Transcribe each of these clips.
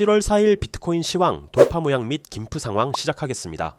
7월 4일 비트코인 시황, 돌파 모양 및 김프 상황 시작하겠습니다.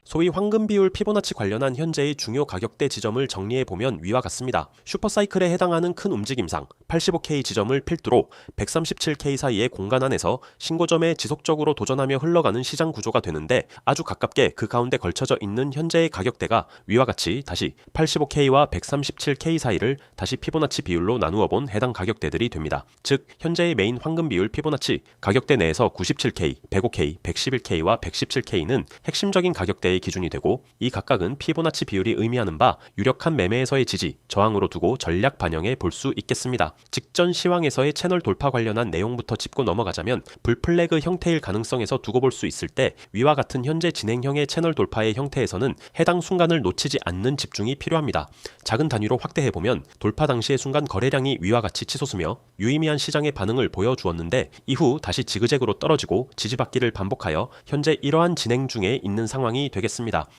소위 황금 비율 피보나치 관련한 현재의 중요 가격대 지점을 정리해보면 위와 같습니다. 슈퍼사이클에 해당하는 큰 움직임상 85K 지점을 필두로 137K 사이의 공간 안에서 신고점에 지속적으로 도전하며 흘러가는 시장 구조가 되는데, 아주 가깝게 그 가운데 걸쳐져 있는 현재의 가격대가 위와 같이 다시 85K와 137K 사이를 다시 피보나치 비율로 나누어 본 해당 가격대들이 됩니다. 즉 현재의 메인 황금 비율 피보나치 가격대 내에서 97K, 105K, 111K와 117K는 핵심적인 가격대의 기준이 되고, 이 각각은 피보나치 비율이 의미하는 바 유력한 매매에서의 지지, 저항으로 두고 전략 반영해 볼 수 있겠습니다. 직전 시황에서의 채널 돌파 관련한 내용부터 짚고 넘어가자면, 불플래그 형태일 가능성에서 두고 볼 수 있을 때 위와 같은 현재 진행형의 채널 돌파의 형태에서는 해당 순간을 놓치지 않는 집중이 필요합니다. 작은 단위로 확대해보면 돌파 당시의 순간 거래량이 위와 같이 치솟으며 유의미한 시장의 반응을 보여주었는데, 이후 다시 지그재그로 떨어지고 지지받기를 반복하여 현재 이러한 진행 중에 있는 상황이 되겠습니다.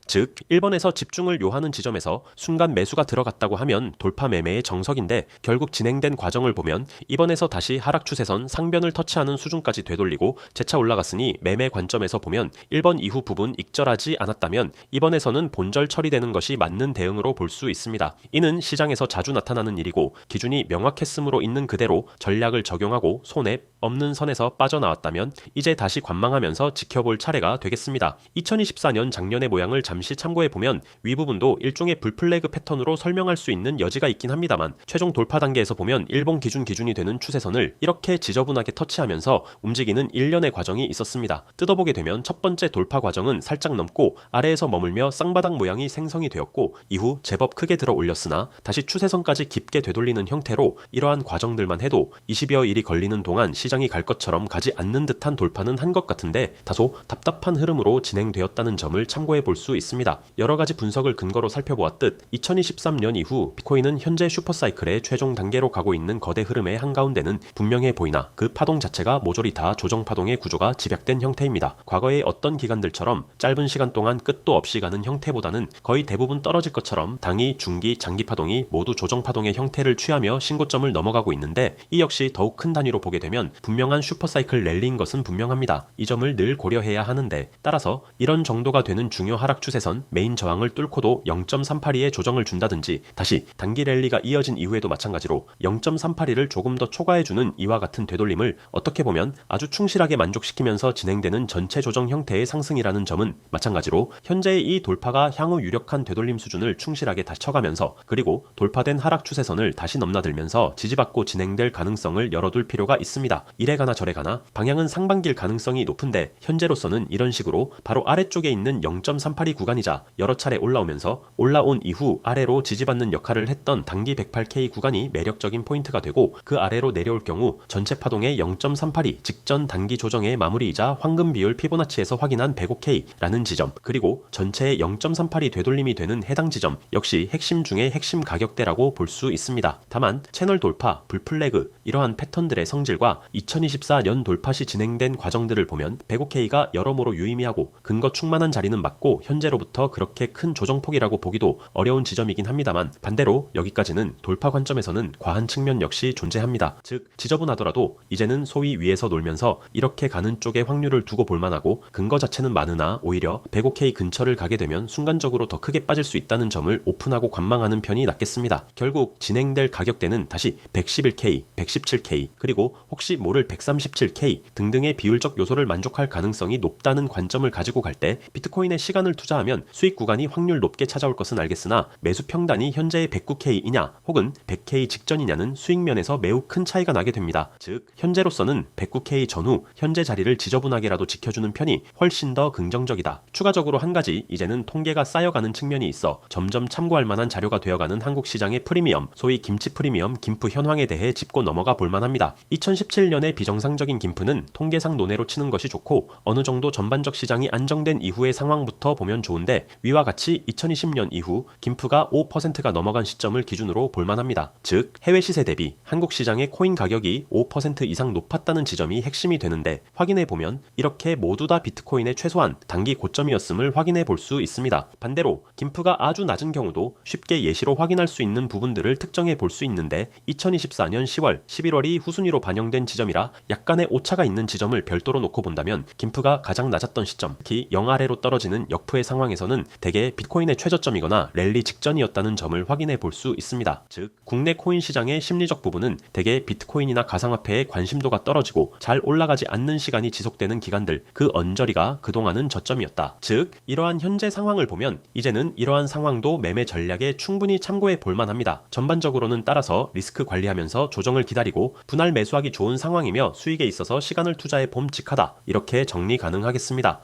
즉 1번에서 집중을 요하는 지점에서 순간 매수가 들어갔다고 하면 돌파 매매의 정석인데, 결국 진행된 과정을 보면 2번에서 다시 하락 추세선 상변을 터치하는 수준까지 되돌리고 재차 올라갔으니, 매매 관점에서 보면 1번 이후 부분 익절하지 않았다면 2번에서는 본절 처리되는 것이 맞는 대응으로 볼 수 있습니다. 이는 시장에서 자주 나타나는 일이고, 기준이 명확했으므로 있는 그대로 전략을 적용하고 손해 없는 선에서 빠져나왔다면 이제 다시 관망하면서 지켜볼 차례가 되겠습니다. 2024년 작년의 모양을 잠시 참고해보면 윗부분도 일종의 불플래그 패턴으로 설명할 수 있는 여지가 있긴 합니다만, 최종 돌파 단계에서 보면 일본 기준이 되는 추세선을 이렇게 지저분하게 터치하면서 움직이는 일련의 과정이 있었습니다. 뜯어보게 되면 첫 번째 돌파 과정은 살짝 넘고 아래에서 머물며 쌍바닥 모양이 생성이 되었고, 이후 제법 크게 들어 올렸으나 다시 추세선까지 깊게 되돌리는 형태로, 이러한 과정들만 해도 20여 일이 걸리는 동안 시장이 갈 것처럼 가지 않는 듯한 돌파는 한 것 같은데, 다소 답답한 흐름으로 진행되었다는 점을 참고해 볼 수 있습니다. 여러가지 분석을 근거로 살펴보았듯 2023년 이후 비트코인은 현재 슈퍼사이클의 최종 단계로 가고 있는 거대 흐름의 한가운데는 분명해 보이나, 그 파동 자체가 모조리 다 조정 파동의 구조가 집약된 형태입니다. 과거의 어떤 기간들처럼 짧은 시간 동안 끝도 없이 가는 형태보다는 거의 대부분 떨어질 것처럼 단기, 중기, 장기 파동이 모두 조정 파동의 형태를 취하며 신고점을 넘어가고 있는데, 이 역시 더욱 큰 단위로 보게 되면 분명한 슈퍼사이클 랠리인 것은 분명합니다. 이 점을 늘 고려해야 하는데, 따라서 이런 정도가 되는 중요 하락 추세선 메인 저항을 뚫고도 0.382의 조정을 준다든지, 다시 단기 랠리가 이어진 이후에도 마찬가지로 0.382를 조금 더 초과해주는 이와 같은 되돌림을 어떻게 보면 아주 충실하게 만족시키면서 진행되는 전체 조정 형태의 상승이라는 점은 마찬가지로 현재의 이 돌파가 향후 유력한 되돌림 수준을 충실하게 다쳐가면서, 그리고 돌파된 하락 추세선을 다시 넘나들면서 지지받고 진행될 가능성을 열어둘 필요가 있습니다. 이래 가나 저래 가나 방향은 상반기일 가능성이 높은데, 현재로서는 이런 식으로 바로 아래쪽에 있는 0.382 구간이자 여러 차례 올라오면서 올라온 이후 아래로 지지받는 역할을 했던 단기 108K 구간이 매력적인 포인트가 되고, 그 아래로 내려올 경우 전체 파동의 0.382 직전 단기 조정의 마무리이자 황금 비율 피보나치에서 확인한 105K라는 지점, 그리고 전체의 0.382 되돌림이 되는 해당 지점 역시 핵심 중의 핵심 가격대라고 볼 수 있습니다. 다만 채널 돌파, 불플래그 이러한 패턴들의 성질과 2024년 돌파 시 진행된 과정들을 보면 105K가 여러모로 유의미하고 근거 충만한 자리는 맞고, 현재로부터 그렇게 큰 조정폭이라고 보기도 어려운 지점이긴 합니다만, 반대로 여기까지는 돌파 관점에서는 과한 측면 역시 존재합니다. 즉 지저분하더라도 이제는 소위 위에서 놀면서 이렇게 가는 쪽에 확률을 두고 볼만하고, 근거 자체는 많으나 오히려 105K 근처를 가게 되면 순간적으로 더 크게 빠질 수 있다는 점을 오픈하고 관망하는 편이 낫겠습니다. 결국 진행될 가격대는 다시 111K, 117K, 그리고 혹시 모를 137K 등등의 비율적 요소를 만족할 가능성이 높다는 관점을 가지고 갈 때, 비트코인에 시간을 투자하면 수익 구간이 확률 높게 찾아올 것은 알겠으나, 매수 평단이 현재의 109K이냐 혹은 100K 직전이냐는 수익면에서 매우 큰 차이가 나게 됩니다. 즉 현재로서는 109K 전후 현재 자리를 지저분하게라도 지켜주는 편이 훨씬 더 긍정적이다. 추가적으로 한 가지, 이제는 통계가 쌓여가는 측면이 있어 점점 참고할 만한 자료가 되어가는 한국 시장의 프리미엄, 소위 김치 프리미엄, 김프 현황에 대해 짚고 넘어가 볼만합니다. 2017년의 비정상적인 김프는 통계상 논외로 치는 것이 좋고, 어느 정도 전반적 시장이 안정된 이후의 상황부터 시점부터 보면 좋은데 위와 같이 2020년 이후 김프가 5%가 넘어간 시점을 기준으로 볼만합니다. 즉 해외 시세 대비 한국 시장의 코인 가격이 5% 이상 높았다는 지점이 핵심이 되는데 확인해보면 이렇게 모두 다 비트코인의 최소한 단기 고점이었음을 확인해 볼 수 있습니다. 반대로 김프가 아주 낮은 경우도 쉽게 예시로 확인할 수 있는 부분들을 특정해 볼 수 있는데 2024년 10월, 11월이 후순위로 반영된 지점이라 약간의 오차가 있는 지점을 별도로 놓고 본다면 김프가 가장 낮았던 시점, 특히 0 아래로 떨어지는 역푸의 상황에서는 대개 비트코인의 최저점이거나 랠리 직전이었다는 점을 확인해 볼 수 있습니다. 즉 국내 코인 시장의 심리적 부분은 대개 비트코인이나 가상화폐의 관심도가 떨어지고 잘 올라가지 않는 시간이 지속되는 기간들, 그 언저리가 그동안은 저점이었다. 즉 이러한 현재 상황을 보면 이제는 이러한 상황도 매매 전략에 충분히 참고해 볼 만합니다. 전반적으로는 따라서 리스크 관리하면서 조정을 기다리고 분할 매수하기 좋은 상황이며 수익에 있어서 시간을 투자해 봄직하다, 이렇게 정리 가능하겠습니다.